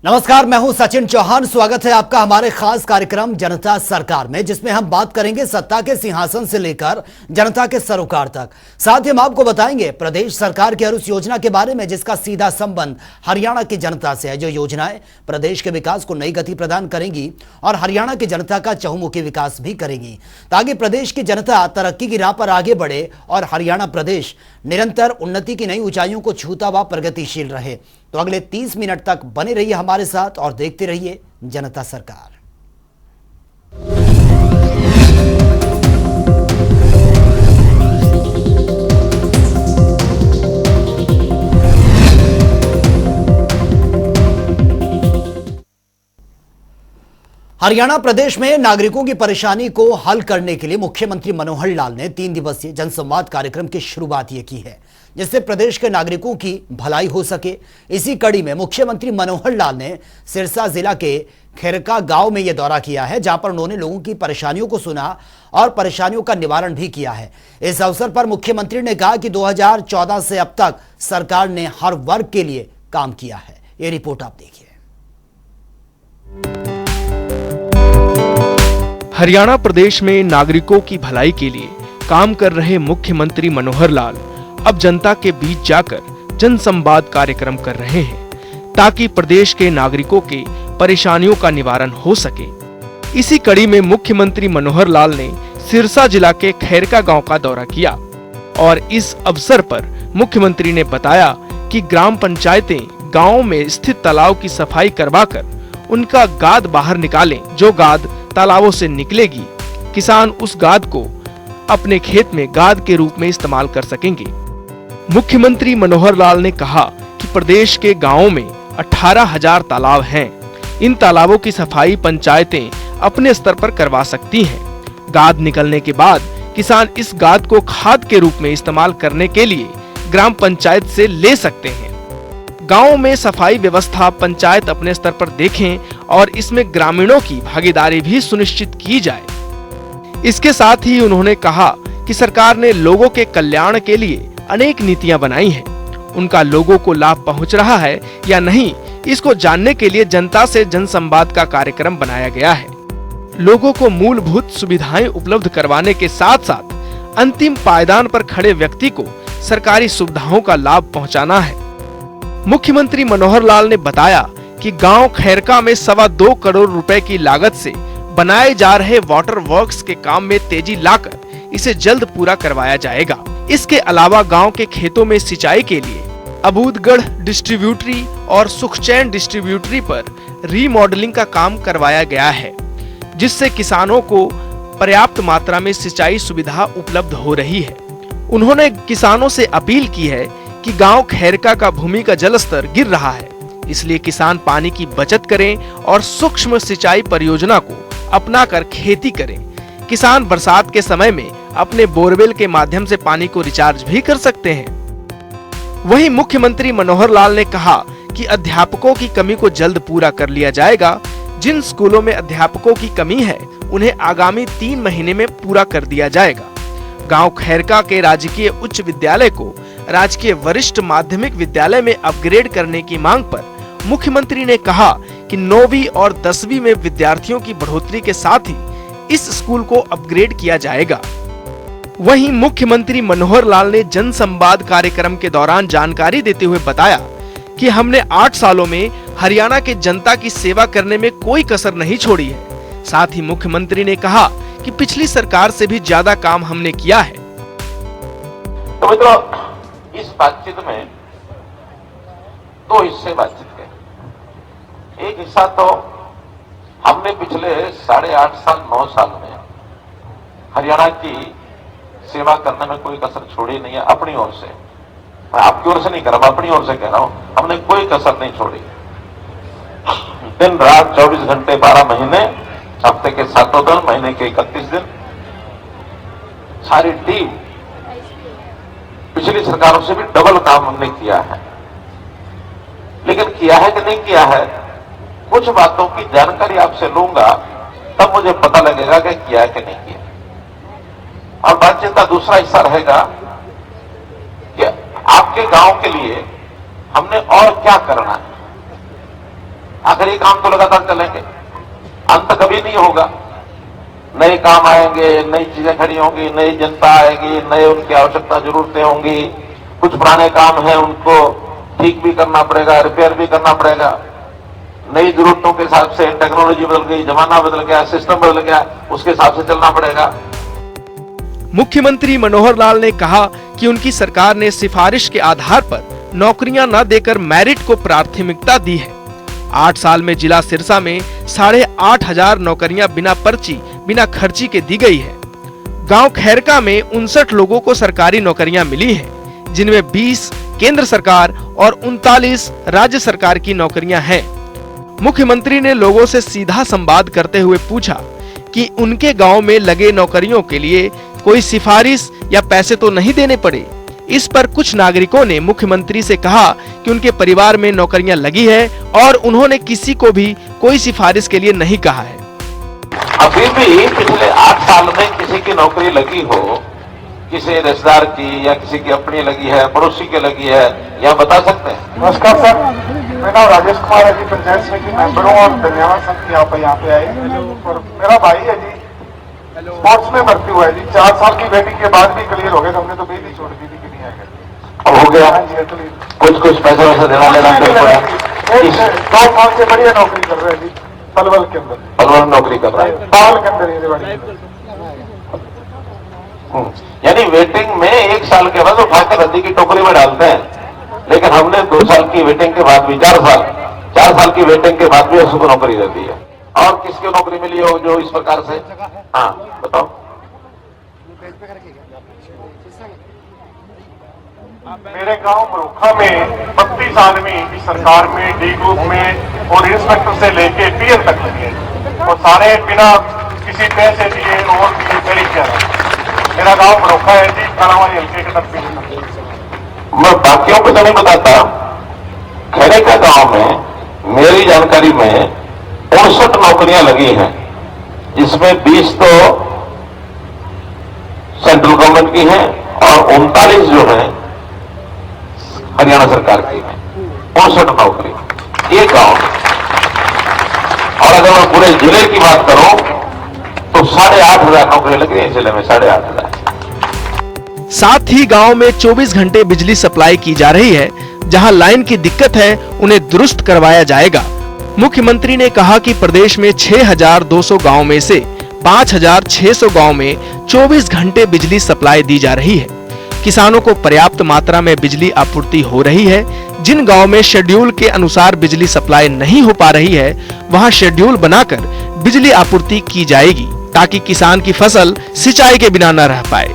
नमस्कार, मैं हूं सचिन चौहान। स्वागत है आपका हमारे खास कार्यक्रम जनता सरकार में, जिसमें हम बात करेंगे सत्ता के सिंहासन से लेकर जनता के सरोकार तक। साथ ही हम आपको बताएंगे प्रदेश सरकार की हर उस योजना के बारे में जिसका सीधा संबंध हरियाणा की जनता से है, जो योजनाएं प्रदेश के विकास को नई गति प्रदान करेंगी और हरियाणा की जनता का चहुमुखी विकास भी करेंगी, ताकि प्रदेश की जनता तरक्की की राह पर आगे बढ़े और हरियाणा प्रदेश निरंतर उन्नति की नई ऊंचाइयों को छूता व प्रगतिशील रहे। तो अगले 30 मिनट तक बने रहिए हमारे साथ और देखते रहिए जनता सरकार। हरियाणा प्रदेश में नागरिकों की परेशानी को हल करने के लिए मुख्यमंत्री मनोहर लाल ने 3 दिवसीय जनसंवाद कार्यक्रम की शुरुआत की है, जिससे प्रदेश के नागरिकों की भलाई हो सके। इसी कड़ी में मुख्यमंत्री मनोहर लाल ने सिरसा जिला के खेरका गांव में यह दौरा किया है, जहां पर उन्होंने लोगों की परेशानियों को सुना और परेशानियों का निवारण भी किया है। इस अवसर पर मुख्यमंत्री ने कहा कि 2014 से अब तक सरकार ने हर वर्ग के लिए काम किया है। ये रिपोर्ट आप देखिए। हरियाणा प्रदेश में नागरिकों की भलाई के लिए काम कर रहे मुख्यमंत्री मनोहर लाल अब जनता के बीच जाकर जनसंवाद कार्यक्रम कर रहे हैं, ताकि प्रदेश के नागरिकों के परेशानियों का निवारण हो सके। इसी कड़ी में मुख्यमंत्री मनोहर लाल ने सिरसा जिला के खेरका गांव का दौरा किया और इस अवसर पर मुख्यमंत्री ने बताया कि ग्राम पंचायतें गांव में स्थित तालाब की सफाई करवाकर उनका गाद बाहर निकालें। जो गाद तालाबों से निकलेगी, किसान उस गाद को अपने खेत में गाद के रूप में इस्तेमाल कर सकेंगे। मुख्यमंत्री मनोहर लाल ने कहा कि प्रदेश के गांवों में 18,000 तालाब हैं। इन तालाबों की सफाई पंचायतें अपने स्तर पर करवा सकती हैं। गाद निकलने के बाद किसान इस गाद को खाद के रूप में इस्तेमाल करने के लिए ग्राम पंचायत से ले सकते हैं। गांव में सफाई व्यवस्था पंचायत अपने स्तर पर देखें और इसमें ग्रामीणों की भागीदारी भी सुनिश्चित की जाए। इसके साथ ही उन्होंने कहा कि सरकार ने लोगों के कल्याण के लिए अनेक नीतियां बनाई हैं। उनका लोगों को लाभ पहुंच रहा है या नहीं, इसको जानने के लिए जनता से जनसंवाद का कार्यक्रम बनाया गया है। लोगों को मूलभूत सुविधाएं उपलब्ध करवाने के साथ साथ अंतिम पायदान पर खड़े व्यक्ति को सरकारी सुविधाओं का लाभ पहुंचाना है। मुख्यमंत्री मनोहर लाल ने बताया कि गांव खेरका में 2.25 करोड़ रुपए की लागत से बनाए जा रहे वाटर वर्क्स के काम में तेजी लाकर इसे जल्द पूरा करवाया जाएगा। इसके अलावा गांव के खेतों में सिंचाई के लिए अबूदगढ़ डिस्ट्रीब्यूटरी और सुखचैन डिस्ट्रीब्यूटरी पर रीमॉडलिंग का काम करवाया गया है, जिससे किसानों को पर्याप्त मात्रा में सिंचाई सुविधा उपलब्ध हो रही है। उन्होंने किसानों से अपील की है कि गांव खेरका का भूमि का जल स्तर गिर रहा है, इसलिए किसान पानी की बचत करें और सूक्ष्म सिंचाई परियोजना को अपनाकर खेती करें। किसान बरसात के समय में अपने बोरवेल के माध्यम से पानी को रिचार्ज भी कर सकते हैं। वहीं मुख्यमंत्री मनोहर लाल ने कहा कि अध्यापकों की कमी को जल्द पूरा कर लिया जाएगा। जिन स्कूलों में अध्यापकों की कमी है, उन्हें आगामी 3 महीने में पूरा कर दिया जाएगा। गांव खेरका के राजकीय उच्च विद्यालय को राजकीय वरिष्ठ माध्यमिक विद्यालय में अपग्रेड करने की मांग पर मुख्यमंत्री ने कहा कि 9वीं और 10वीं में विद्यार्थियों की बढ़ोतरी के साथ ही इस स्कूल को अपग्रेड किया जाएगा। वहीं मुख्यमंत्री मनोहर लाल ने जनसंवाद कार्यक्रम के दौरान जानकारी देते हुए बताया कि हमने 8 सालों में हरियाणा के जनता की सेवा करने में कोई कसर नहीं छोड़ी है। साथ ही मुख्यमंत्री ने कहा कि पिछली सरकार से भी ज्यादा काम हमने किया है। तो मित्रों, इस बातचीत में 2 हिस्से बातचीत के। एक हिस्सा तो हमने पिछले 8.5 साल 9 साल में हरियाणा की सेवा करने में कोई कसर छोड़ी नहीं है। अपनी ओर से, मैं आपकी ओर से नहीं कह रहा, अपनी ओर से कह रहा हूं, हमने कोई कसर नहीं छोड़ी। दिन रात 24 घंटे 12 महीने, हफ्ते के 7 दिन, महीने के 31 दिन, सारी टीम पिछली सरकारों से भी डबल काम हमने किया है। लेकिन किया है कि नहीं किया है, कुछ बातों की जानकारी आपसे लूंगा, तब मुझे पता लगेगा कि किया है कि नहीं किया। और बातचीत का दूसरा हिस्सा रहेगा कि आपके गांव के लिए हमने और क्या करना है। आखिर ये काम तो लगातार चलेंगे, अंत कभी नहीं होगा। नए काम आएंगे, नई चीजें खड़ी होंगी, नई जनता आएगी, नए उनकी आवश्यकता जरूरतें होंगी, कुछ पुराने काम हैं उनको ठीक भी करना पड़ेगा, रिपेयर भी करना पड़ेगा। नई जरूरतों के हिसाब से टेक्नोलॉजी बदल गई, जमाना बदल गया, सिस्टम बदल गया, उसके हिसाब से चलना पड़ेगा। मुख्यमंत्री मनोहर लाल ने कहा कि उनकी सरकार ने सिफारिश के आधार पर नौकरियां न देकर मेरिट को प्राथमिकता दी है। 8 साल में जिला सिरसा में 8,500 नौकरियां बिना पर्ची बिना खर्ची के दी गई है। गांव खैरका में 59 लोगों को सरकारी नौकरियां मिली हैं, जिनमें 20 केंद्र सरकार और 39 राज्य सरकार की नौकरियां हैं। मुख्यमंत्री ने लोगों से सीधा संवाद करते हुए पूछा कि उनके गांव में लगे नौकरियों के लिए कोई सिफारिश या पैसे तो नहीं देने पड़े। इस पर कुछ नागरिकों ने मुख्यमंत्री से कहा कि उनके परिवार में नौकरियां लगी है और उन्होंने किसी को भी कोई सिफारिश के लिए नहीं कहा है। अभी भी पिछले 8 साल में किसी की नौकरी लगी हो, किसी रिश्तेदार की या किसी की अपनी लगी है, पड़ोसी की लगी है, यह बता सकते हैं? नमस्कार सर, मेरा नाम राजेश कुमार है जी, पंचायत समिति मेंबर हूँ और धन्यवाद सर कि आप यहाँ पे आए। और मेरा भाई है जी, स्पोर्ट्स में भर्ती हुआ है जी, 4 साल की वेटिंग के बाद भी क्लियर हो गया। हमने तो बेल ही छोड़ दी थी कि नहीं आएगा, अब हो गया। हाँ जी, कुछ पैसे वैसे देना लेना 2 साल से बढ़िया नौकरी कर रहे हैं जी, पलवल के अंदर। पलवल नौकरी कर रहा है, पाल के अंदर ये यानी वेटिंग में 1 साल के बाद उठाकर रद्दी की टोकरी में डालते हैं, लेकिन हमने 2 साल की वेटिंग के बाद भी 4 साल की वेटिंग के बाद भी उसको नौकरी दे दी है। और किसकी नौकरी मिली हो जो इस प्रकार से? हाँ बताओ। मेरे गांव मरोखा में 32 आदमी इस सरकार में डी ग्रुप में और इंस्पेक्टर से लेके पीएन तक लगे और सारे बिना किसी पैसे दिए और दिए मेरी किया। मेरा गांव मरोखा है जी, कालावाड़ी हल्के के तरफ। मैं बाकियों को तो नहीं बताता, खैरेका गांव में मेरी जानकारी में 59 नौकरियां लगी हैं, जिसमें 20 तो सेंट्रल गवर्नमेंट की हैं और 39 जो है हरियाणा सरकार की है। 59 नौकरी एक गांव। और अगर मैं पूरे जिले की बात करूं तो 8,500 नौकरी लगी है जिले में, 8,500। साथ ही गांव में 24 घंटे बिजली सप्लाई की जा रही है। जहां लाइन की दिक्कत है उन्हें दुरुस्त करवाया जाएगा। मुख्यमंत्री ने कहा कि प्रदेश में 6,200 गांव में से 5,600 गांव में 24 घंटे बिजली सप्लाई दी जा रही है। किसानों को पर्याप्त मात्रा में बिजली आपूर्ति हो रही है। जिन गांव में शेड्यूल के अनुसार बिजली सप्लाई नहीं हो पा रही है, वहां शेड्यूल बनाकर बिजली आपूर्ति की जाएगी ताकि किसान की फसल सिंचाई के बिना न रह पाए।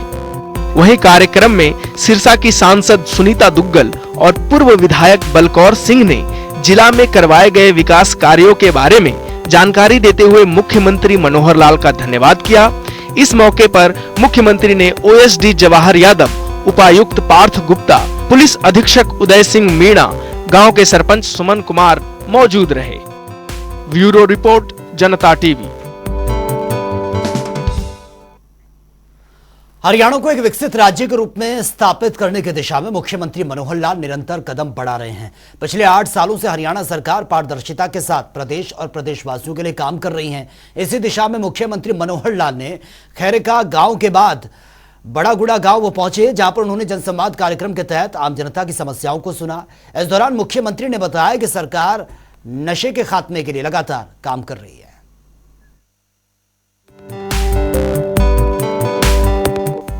वहीं कार्यक्रम में सिरसा की सांसद सुनीता दुग्गल और पूर्व विधायक बलकौर सिंह ने जिला में करवाए गए विकास कार्यों के बारे में जानकारी देते हुए मुख्यमंत्री मनोहर लाल का धन्यवाद किया। इस मौके पर मुख्यमंत्री ने ओएसडी जवाहर यादव, उपायुक्त पार्थ गुप्ता, पुलिस अधीक्षक उदय सिंह मीणा, गांव के सरपंच सुमन कुमार मौजूद रहे। ब्यूरो रिपोर्ट, जनता टीवी। हरियाणा को एक विकसित राज्य के रूप में स्थापित करने की दिशा में मुख्यमंत्री मनोहर लाल निरंतर कदम बढ़ा रहे हैं। पिछले 8 सालों से हरियाणा सरकार पारदर्शिता के साथ प्रदेश और प्रदेशवासियों के लिए काम कर रही है। इसी दिशा में मुख्यमंत्री मनोहर लाल ने खैरेका गांव के बाद बड़ागुड़ा गांव वो पहुंचे, जहां पर उन्होंने जनसंवाद कार्यक्रम के तहत आम जनता की समस्याओं को सुना। इस दौरान मुख्यमंत्री ने बताया कि सरकार नशे के खात्मे के लिए लगातार काम कर रही है।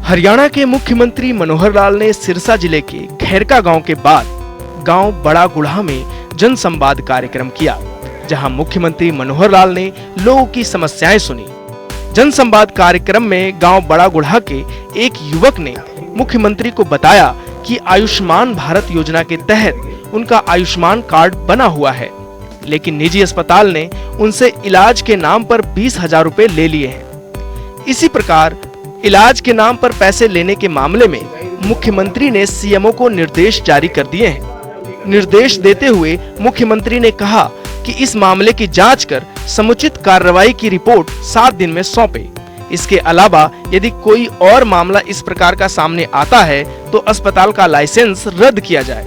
हरियाणा के मुख्यमंत्री मनोहर लाल ने सिरसा जिले के खैरका गांव के बाद गांव बड़ागुड़ा में जनसंवाद कार्यक्रम किया, जहां मुख्यमंत्री मनोहर लाल ने लोगों की समस्याएं सुनी। जनसंवाद कार्यक्रम में गांव बड़ागुड़ा के एक युवक ने मुख्यमंत्री को बताया कि आयुष्मान भारत योजना के तहत उनका आयुष्मान कार्ड बना हुआ है, लेकिन निजी अस्पताल ने उनसे इलाज के नाम पर 20,000 रुपए ले लिए हैं। इसी प्रकार इलाज के नाम पर पैसे लेने के मामले में मुख्यमंत्री ने सीएमओ को निर्देश जारी कर दिए हैं। निर्देश देते हुए मुख्यमंत्री ने कहा कि इस मामले की जांच कर समुचित कार्रवाई की रिपोर्ट 7 दिन में सौंपे। इसके अलावा यदि कोई और मामला इस प्रकार का सामने आता है तो अस्पताल का लाइसेंस रद्द किया जाए।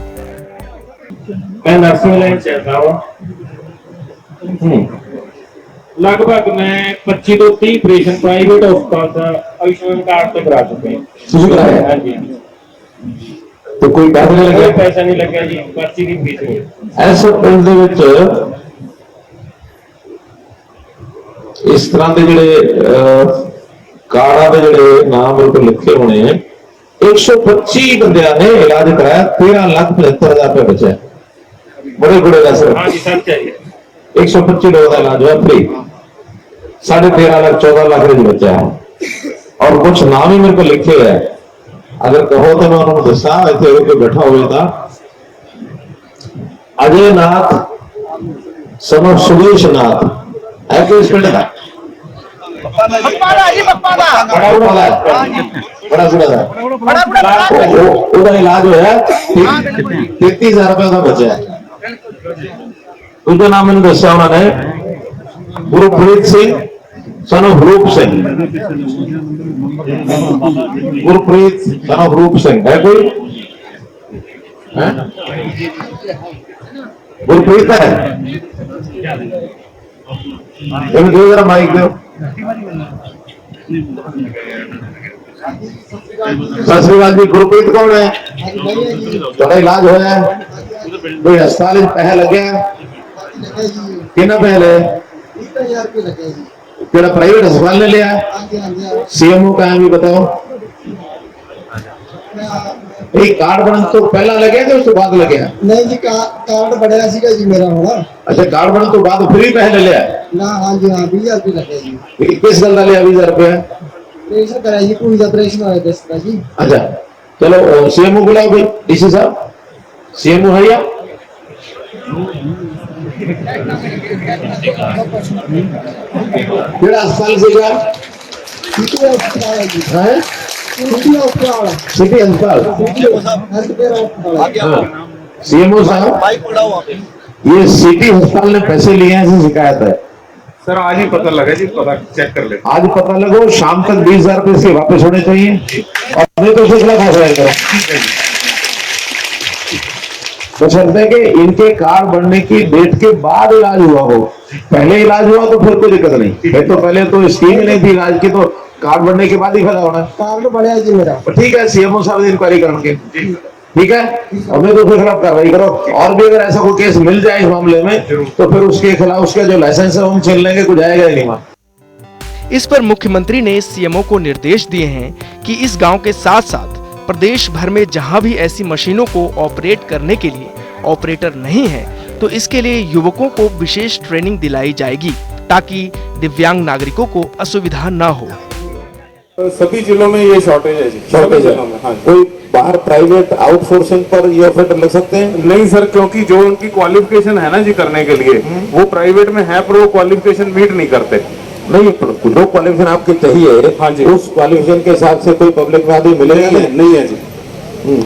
मैं नर्सिंग लाइन से था, लगभग मैं 25 ਤੋਂ 30 ਆਪਰੇਸ਼ਨ ਪ੍ਰਾਈਵੇਟ ਹਸਪਤਾਲ ਦਾ ਆਯੁਸ਼ਮਾਨ ਕਾਰਡ ਤੇ ਕਰਾ ਚੁੱਕੇ ਹਾਂ। ਤੁਸੀਂ ਕਰਾਇਆ? ਹਾਂਜੀ ਤੇ ਕੋਈ ਪੈਸੇ ਨਹੀਂ ਕੋਈ ਲੱਗਿਆ? ਪੈਸਾ ਨਹੀਂ ਲੱਗਿਆ ਜੀ, ਪਰਚੀ ਦੀ ਫੀਸ ਹੋਈ। ਐਸੇ ਪਿੰਡ ਦੇ ਵਿੱਚ ਇਸ ਤਰ੍ਹਾਂ ਦੇ ਜਿਹੜੇ ਕਾਰਡਾਂ ਦੇ ਜਿਹੜੇ ਨਾਮ ਉਹਦੇ ਲਿਖੇ ਹੋਣੇ ਹੈ, 125 ਬੰਦਿਆਂ ਨੇ ਇਲਾਜ कराया, 13,75,000 रुपए बचे। बड़े बड़े सर। हाँ जी सर चाहिए। 125 लोगों का इलाज हुआ फ्री, 13.5 लाख 14 लाख रुपए बचा है। और कुछ नाम ही मेरे को लिखे है, अगर कहो तो मैं उन्होंने दसा इतने कोई बैठा हुआ था, अजय नाथ सन ऑफ सुरेश नाथ है कि इस पिंड का बड़ा बड़ा ਉਹਦਾ ਇਲਾਜ ਹੋਇਆ 33,000 रुपए ਦਾ ਬਚਿਆ। ਉਹਦਾ ਨਾਮ ਮੈਨੂੰ ਦੱਸਿਆ ਉਹਨਾਂ ਨੇ, ਗੁਰਪ੍ਰੀਤ ਸਿੰਘ सन ऑफ रूप सिंह। गुरप्रीत सन ऑफ रूप सिंह है कोई? गुरप्रीत है? दो जरा माइक दो। सत श्री अकाल जी, गुरप्रीत कौन है? थोड़ा इलाज होया है कोई अस्पताल पैसे लगे कितना पैसे लगे? तेरा प्राइवेट अस्पताल ने लिया? सीएमओ का है भी बताओ। एक कार्ड बन तो पहला लगे थे उसके बाद लगे? नहीं जी, कार्ड बढ़िया सीगा जी मेरा होना। अच्छा, कार्ड बन तो बाद फ्री पैसे ले लिया ना? हाँ जी हाँ, 20,000 रुपये लगे जी। किस गल का लिया 20,000 रुपये? ऑपरेशन कराया जी, पूरी ऑपरेशन हुआ था जी। अच्छा चलो, सीएमओ बुलाओ भाई, डीसी साहब। सीएमओ है या केड़ा अस्पताल से गया? सिटी अस्पताल है जी। है सिटी अस्पताल। सिटी अस्पताल। सीएमओ साहब, ये सिटी अस्पताल ने पैसे लिए हैं, ऐसी शिकायत है सर। आज ही पता लगा जी, पता चेक कर ले। आज पता लगो, शाम तक 20,000 रुपए इसके वापस होने चाहिए और नहीं तो फैसला खा जाएगा। बशर्ते कि इनके कार्ड बनने की डेट के बाद इलाज हुआ हो, पहले इलाज हुआ तो फिर कोई दिक्कत नहीं है। तो पहले तो स्कीम ही नहीं थी इलाज की, तो कार्ड बनने के बाद ही फायदा होना। कार्ड बढ़िया जी मेरा। ठीक है, सीएमओ साहब इंक्वायरी करके, ठीक है, हमें तो खिलाफ कार्रवाई करो। और भी अगर ऐसा कोई केस मिल जाए इस मामले में तो फिर उसके खिलाफ उसका जो लाइसेंस है हम छीन लेंगे, कुछ आएगा ही नहीं वहां। इस पर मुख्यमंत्री ने सीएमओ को निर्देश दिए हैं कि इस गांव के साथ साथ प्रदेश भर में जहां भी ऐसी मशीनों को ऑपरेट करने के लिए ऑपरेटर नहीं है, तो इसके लिए युवकों को विशेष ट्रेनिंग दिलाई जाएगी ताकि दिव्यांग नागरिकों को असुविधा न हो। सभी जिलों में ये शॉर्टेज है जी। शॉर्टेज है। हाँ। कोई बाहर प्राइवेट आउटसोर्सिंग पर ये ऑपरेटर लग सकते हैं? नहीं सर, क्योंकि जो उनकी क्वालिफिकेशन है ना जी करने के लिए, वो प्राइवेट में है पर वो क्वालिफिकेशन मीट नहीं करते। नहीं, जो क्वालिफिकेशन आपकी चाहिए, हाँ जी, उस क्वालिफिकेशन के हिसाब से कोई पब्लिक में आदमी मिलेगा नहीं है जी।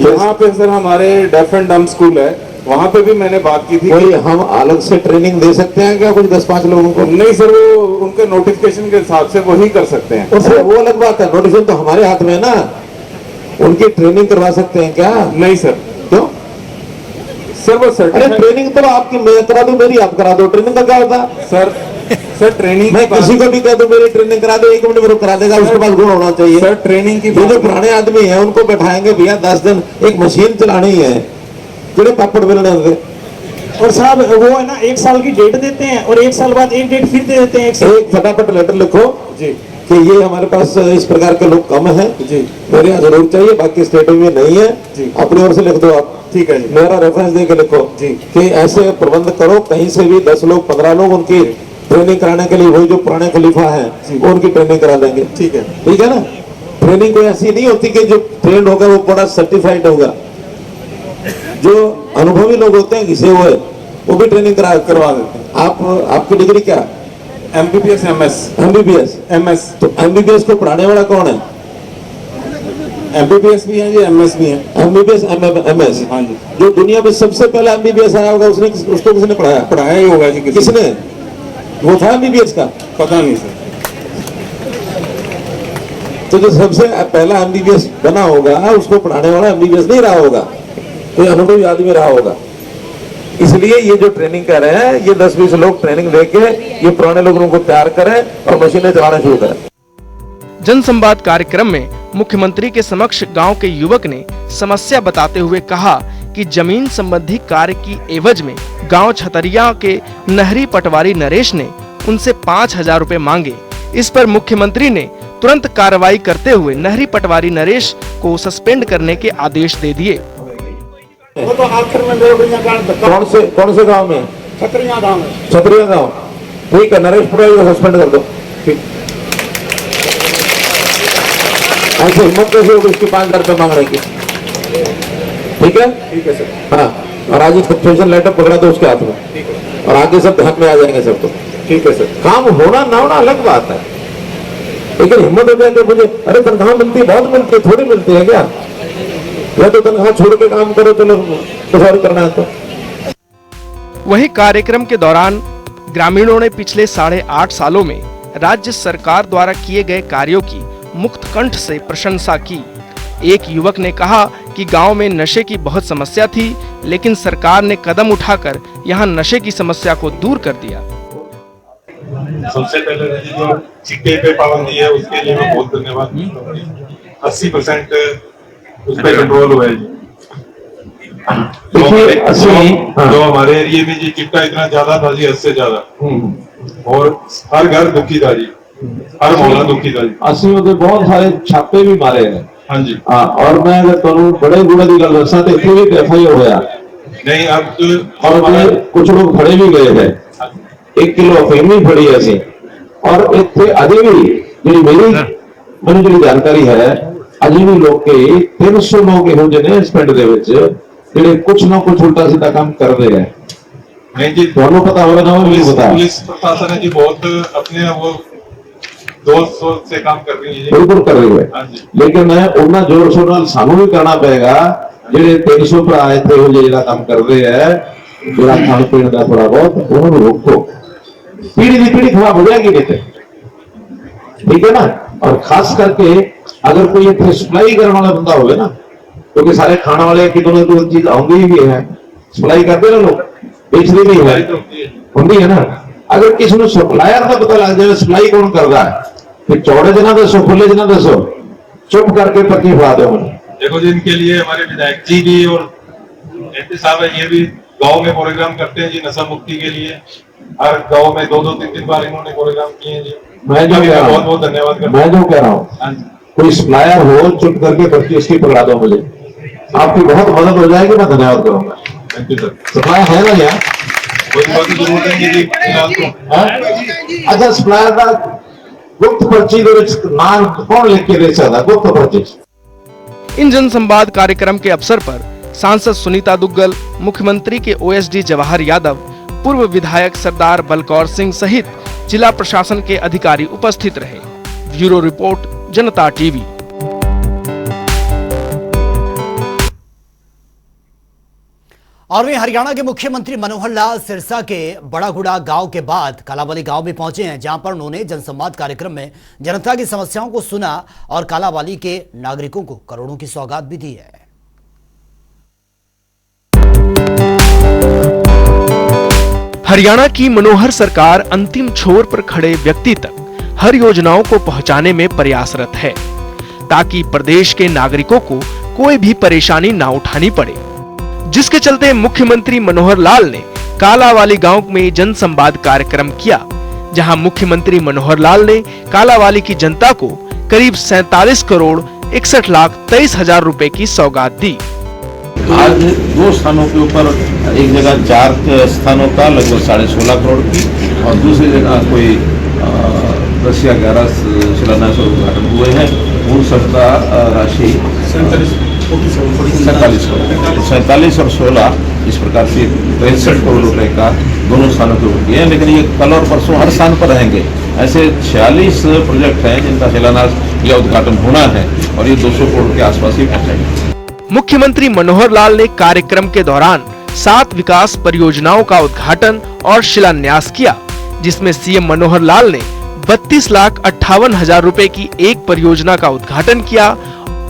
यहाँ पे सर हमारे डेफ एंड डम्ब स्कूल है, वहाँ पे भी मैंने बात की थी। कोई हम अलग से ट्रेनिंग दे सकते हैं क्या कुछ 10-5 लोगों को? नहीं सर, वो उनके नोटिफिकेशन के हिसाब से वही कर सकते हैं। और वो अलग बात है, नोटिफिकेशन तो हमारे हाथ में है ना, उनकी ट्रेनिंग करवा सकते हैं क्या? नहीं सर। क्यों सर? वो अरे ट्रेनिंग तो आपकी मैं करा दूं, मेरी आप करा दो, ट्रेनिंग का क्या होता? सर ट्रेनिंग मैं किसी को भी कह दूं मेरी ट्रेनिंग करा दो, 1 मिनट में करा देगा, उसके पास गुण होना चाहिए। सर ट्रेनिंग की ये जो पुराने आदमी है उनको बैठाएंगे, भैया 10 दिन एक मशीन चलानी है, जोड़े पापड़ बेलने होंगे। और साहब वो है ना, 1 साल की डेट देते हैं और 1 साल बाद एक डेट फिर दे देते हैं। एक फटाफट लेटर लिखो जी कि ये हमारे पास इस प्रकार के लोग कम हैं जी, मेरे यहाँ जरूर चाहिए, बाकी स्टेट में नहीं है जी। अपनी ओर से लिख दो आप। ठीक है जी। मेरा रेफरेंस दे के लिखो जी कि ऐसे प्रबंध करो, कहीं से भी 10 लोग 15 लोग उनकी ट्रेनिंग कराने के लिए, वही जो पुराने खलीफा है वो उनकी ट्रेनिंग करा देंगे। ठीक है ना। ट्रेनिंग कोई ऐसी नहीं होती कि जो ट्रेंड होगा वो बड़ा सर्टिफाइड होगा। जो अनुभवी लोग होते हैं घिसे हुए, वो भी ट्रेनिंग करवा देते हैं। आपकी डिग्री क्या? MBBS MS MBBS MS। तो MBBS को पढ़ाने वाला कौन है? MBBS भी है जी, MS भी है। MBBS MS। हाँ जी। जो दुनिया में सबसे पहले MBBS आया होगा उसको किसने पढ़ाया ही होगा जी। किसने? वो था MBBS का? पता नहीं सर। तो जो सबसे पहला MBBS बना होगा उसको पढ़ाने वाला MBBS नहीं रहा होगा, कोई अनुभवी आदमी रहा होगा। इसलिए ये जो ट्रेनिंग कर रहे हैं, ये 10-20 लोग ट्रेनिंग देके ये पुराने लोगों को तैयार करें और मशीनें चलाना शुरू करें। जनसंवाद कार्यक्रम में मुख्यमंत्री के समक्ष गांव के युवक ने समस्या बताते हुए कहा कि जमीन संबंधी कार्य की एवज में गांव छतरिया के नहरी पटवारी नरेश ने उनसे 5,000 रुपए मांगे। इस पर मुख्यमंत्री ने तुरंत कार्रवाई करते हुए नहरी पटवारी नरेश को सस्पेंड करने के आदेश दे दिए। वो तो आखिर में मेरे कौन से गांव में? छतरिया गाँव में। छतरिया गांव। ठीक है, नरेश पटवारी को सस्पेंड कर दो। ठीक, ऐसे हिम्मत कैसे होगी इसकी 5,000 रुपए मांगने की? ठीक है सर। हाँ, और आज सस्पेंशन लेटर पकड़ा दो उसके हाथ में, और आगे सब ध्यान में आ जाएंगे सबको। ठीक है सर। काम होना ना होना अलग बात है, लेकिन हिम्मत हो जाए कि मुझे अरे तनख्वाह मिलती है, बहुत मिलती है, थोड़ी मिलती है क्या? या तो तनख्वाह छोड़ के काम करो, चलो कुछ और करना है तो। वहीं कार्यक्रम के दौरान ग्रामीणों ने पिछले 8.5 सालों में राज्य सरकार द्वारा किए गए कार्यों की मुक्त कंठ से प्रशंसा की। एक युवक ने कहा कि गांव में नशे की बहुत समस्या थी, लेकिन सरकार ने कदम उठाकर यहां नशे की समस्या को दूर कर दिया। सबसे पहले जो चिट्टे पे पाबंदी है उसके लिए मैं बहुत धन्यवाद करता हूँ। 80% उस पर कंट्रोल हुआ है। जो हमारे एरिया में जी चिट्टा इतना ज्यादा था जी, 10 से ज्यादा, और हर घर दुखी था जी, हर मोहल्ला दुखी था जी। 80 में बहुत सारे छापे भी मारे हैं। हाँ जी। और मैं अगर तुम बड़े गुड़े की गल दसा तो इतने भी एफआईआर होया नहीं। अब और कुछ लोग फड़े भी गए थे, 1 किलो अफीम भी फड़ी ऐसी। और इतने अजे भी जी मेरी जी जानकारी है, अजे भी लोग के 300 लोग हो ने इस पिंड दे कुछ ना कुछ उल्टा सीधा काम कर रहे हैं। नहीं जी, दोनों पता होगा ना, पुलिस प्रशासन है जी बहुत अपने वो दोस्त से काम कर रही है। बिल्कुल कर रही है, लेकिन उतना जोर शोर नाल सानू भी करना पेगा। जेडे 300 पर आए थे वो जेड़ा काम कर रहे हैं, जेड़ा खान पीने का थोड़ा बहुत उन्होंने रोको, पीढ़ी की पीढ़ी खराब हो जाएगी नहीं। ठीक है ना। और खास करके अगर कोई इतने सप्लाई करने वाला बंदा हो ना, क्योंकि सारे खाने वाले की दोनों चीज आਉਂਦੀ भी है, सप्लाई करते ना लोग, बेचते भी है, होंगी है ना। अगर किसी को सप्लायर का पता लग जाए सप्लाई कौन कर रहा है, फिर चौड़े जना दसो, खुले जना दसो, चुप करके पर्ची फड़ा दो। देखो जी, इनके लिए हमारे विधायक जी भी और एमपी साहब है, ये भी गांव में प्रोग्राम करते हैं जी नशा मुक्ति के लिए। हर गांव में 2-2, 3-3 बार इन्होंने प्रोग्राम किए हैं जी। मैं जो बहुत बहुत धन्यवाद करता हूं। मैं जो कह रहा हूँ, कोई सप्लायर हो चुप करके पर्ची इसकी पकड़ा दो, मुझे आपकी बहुत मदद हो जाएगी, मैं धन्यवाद करूंगा। Thank you sir. सप्लायर है ना यार, कोई बात की जरूरत है जी फिलहाल तो। अच्छा सप्लायर का गुप्त पर्ची नाम कौन लिख के दे सकता, गुप्त पर्ची? इन जनसंवाद कार्यक्रम के अवसर पर सांसद सुनीता दुग्गल, मुख्यमंत्री के ओएसडी जवाहर यादव, पूर्व विधायक सरदार बलकौर सिंह सहित जिला प्रशासन के अधिकारी उपस्थित रहे। ब्यूरो रिपोर्ट, जनता टीवी। और वहीं हरियाणा के मुख्यमंत्री मनोहर लाल सिरसा के बड़ागुड़ा गांव के बाद कालावाली गांव में पहुंचे हैं, जहां पर उन्होंने जनसंवाद कार्यक्रम में जनता की समस्याओं को सुना और कालावाली के नागरिकों को करोड़ों की सौगात भी दी है। हरियाणा की मनोहर सरकार अंतिम छोर पर खड़े व्यक्ति तक हर योजनाओं को पहुंचाने में प्रयासरत है, ताकि प्रदेश के नागरिकों को कोई भी परेशानी ना उठानी पड़े। जिसके चलते मुख्यमंत्री मनोहर लाल ने कालावाली गांव में जनसंवाद कार्यक्रम किया, जहां मुख्यमंत्री मनोहर लाल ने कालावाली की जनता को करीब 47 करोड़ 61 लाख 23 हजार रुपए की सौगात दी। आज 2 स्थानों के ऊपर, एक जगह 4 स्थानों का लगभग 16.5 करोड़ की, और दूसरी जगह कोई 10 या 11 शिलान्यास और उद्घाटन हुए हैं। मूल सबका राशि 47 करोड़, 47 और 16 इस प्रकार से 63 करोड़ रुपए का दोनों स्थानों के ऊपर किए हैं। लेकिन ये कल और परसों हर स्थान पर रहेंगे। ऐसे 46 प्रोजेक्ट हैं जिनका शिलान्यास या उद्घाटन होना है, और ये 200 करोड़ के आसपास ही पहुंचेंगे। मुख्यमंत्री मनोहर लाल ने कार्यक्रम के दौरान 7 विकास परियोजनाओं का उद्घाटन और शिलान्यास किया, जिसमें सीएम मनोहर लाल ने 32 लाख 58 हजार रुपए की एक परियोजना का उद्घाटन किया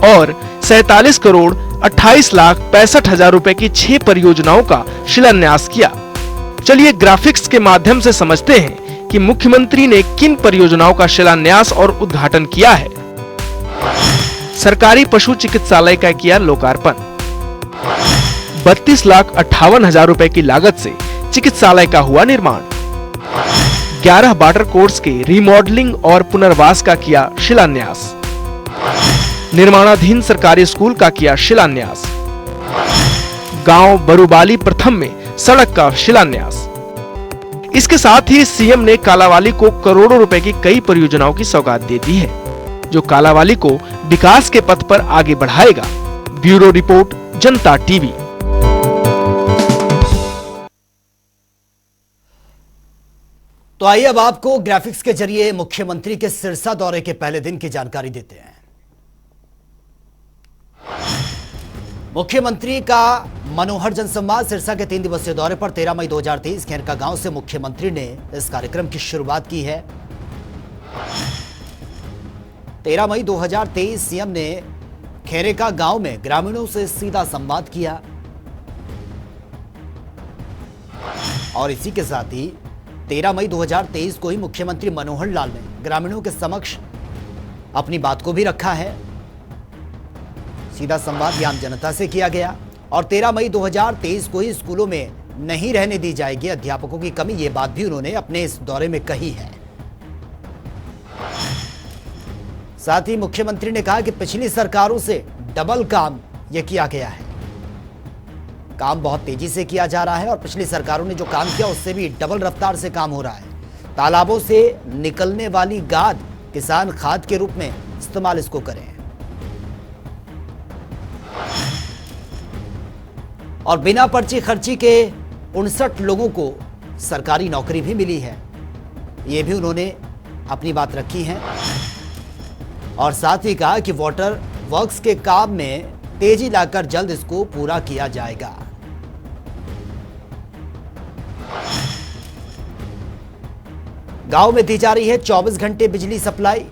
और 47 करोड़ 28 लाख 65 हजार रुपए की 6 परियोजनाओं का शिलान्यास किया। चलिए ग्राफिक्स के माध्यम से समझते हैं कि मुख्यमंत्री ने किन परियोजनाओं का शिलान्यास और उद्घाटन किया है। सरकारी पशु चिकित्सालय का किया लोकार्पण। 32 लाख 58 हजार रुपए की लागत से चिकित्सालय का हुआ निर्माण। 11 बॉर्डर कोर्स के रीमॉडलिंग और पुनर्वास का किया शिलान्यास। निर्माणाधीन सरकारी स्कूल का किया शिलान्यास। गांव बरुबाली प्रथम में सड़क का शिलान्यास। इसके साथ ही सीएम ने कालावाली को करोड़ों रुपए की कई परियोजनाओं की सौगात दे दी है, जो कालावाली को विकास के पथ पर आगे बढ़ाएगा। ब्यूरो रिपोर्ट, जनता टीवी। तो आइए अब आपको ग्राफिक्स के जरिए मुख्यमंत्री के सिरसा दौरे के पहले दिन की जानकारी देते हैं। मुख्यमंत्री का मनोहर जनसंवाद सिरसा के 3 दिवसीय दौरे पर 13 मई 2023 खेरका गांव से मुख्यमंत्री ने इस कार्यक्रम की शुरुआत की है। 13 मई 2023 सीएम ने खेरेका गांव में ग्रामीणों से सीधा संवाद किया और इसी के साथ ही 13 मई 2023 को ही मुख्यमंत्री मनोहर लाल ने ग्रामीणों के समक्ष अपनी बात को भी रखा है। सीधा संवाद आम जनता से किया गया और 13 मई 2023 को ही स्कूलों में नहीं रहने दी जाएगी अध्यापकों की कमी, ये बात भी उन्होंने अपने इस दौरे में कही है। साथ ही मुख्यमंत्री ने कहा कि पिछली सरकारों से डबल काम यह किया गया है। काम बहुत तेजी से किया जा रहा है और पिछली सरकारों ने जो काम किया उससे भी डबल रफ्तार से काम हो रहा है। तालाबों से निकलने वाली गाद किसान खाद के रूप में इस्तेमाल इसको करें और बिना पर्ची खर्ची के 59 लोगों को सरकारी नौकरी भी मिली है, ये भी उन्होंने अपनी बात रखी है। और साथ ही कहा कि वाटर वर्क्स के काम में तेजी लाकर जल्द इसको पूरा किया जाएगा। गांव में दी जा रही है 24 घंटे बिजली सप्लाई।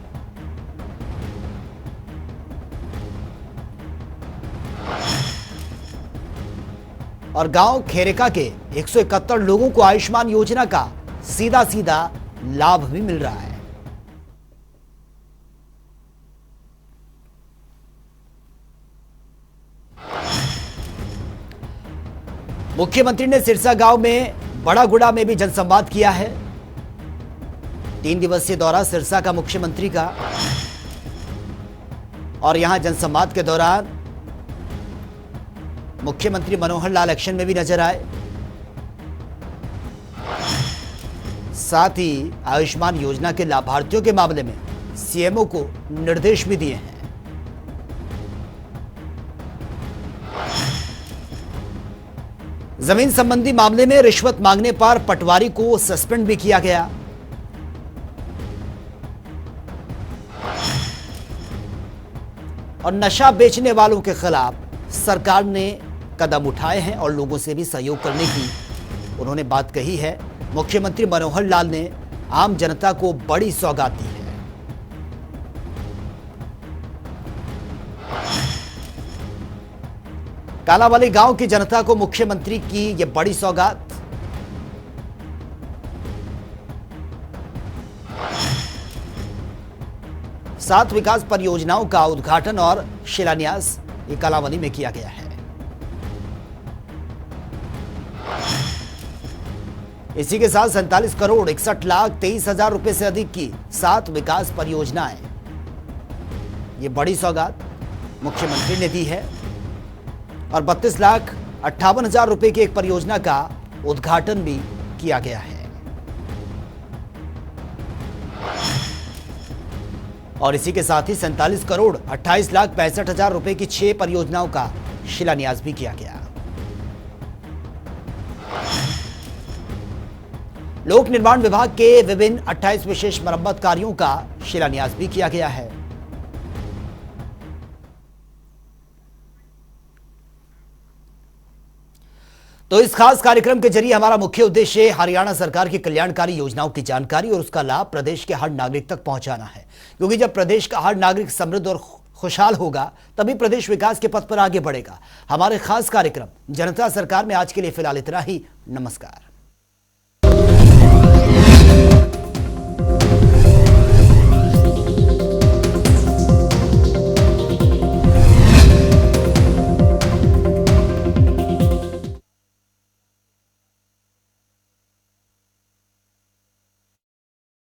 और गांव खेरेका के 171 लोगों को आयुष्मान योजना का सीधा सीधा लाभ भी मिल रहा है। मुख्यमंत्री ने सिरसा गांव में बड़ागुड़ा में भी जनसंवाद किया है। 3 दिवसीय दौरा सिरसा का मुख्यमंत्री का और यहां जनसंवाद के दौरान मुख्यमंत्री मनोहर लाल एक्शन में भी नजर आए। साथ ही आयुष्मान योजना के लाभार्थियों के मामले में सीएमओ को निर्देश भी दिए हैं। जमीन संबंधी मामले में रिश्वत मांगने पर पटवारी को सस्पेंड भी किया गया। और नशा बेचने वालों के खिलाफ सरकार ने कदम उठाए हैं और लोगों से भी सहयोग करने की उन्होंने बात कही है। मुख्यमंत्री मनोहर लाल ने आम जनता को बड़ी सौगात दी है। कालावाली गांव की जनता को मुख्यमंत्री की यह बड़ी सौगात। सात विकास परियोजनाओं का उद्घाटन और शिलान्यास ये कालावाली में किया गया है। इसी के साथ 47 करोड़ 61 लाख 23 हजार रुपए से अधिक की 7 विकास परियोजनाएं, ये बड़ी सौगात मुख्यमंत्री ने दी है। और 32 लाख 58 हजार रुपए की एक परियोजना का उद्घाटन भी किया गया है। और इसी के साथ ही 47 करोड़ 28 लाख 65 हजार रुपए की 6 परियोजनाओं का शिलान्यास भी किया गया। लोक निर्माण विभाग के विभिन्न 28 विशेष मरम्मत कार्यों का शिलान्यास भी किया गया है। तो इस खास कार्यक्रम के जरिए हमारा मुख्य उद्देश्य हरियाणा सरकार की कल्याणकारी योजनाओं की जानकारी और उसका लाभ प्रदेश के हर नागरिक तक पहुंचाना है, क्योंकि जब प्रदेश का हर नागरिक समृद्ध और खुशहाल होगा तभी प्रदेश विकास के पथ पर आगे बढ़ेगा। हमारे खास कार्यक्रम जनता सरकार में आज के लिए फिलहाल इतना ही। नमस्कार।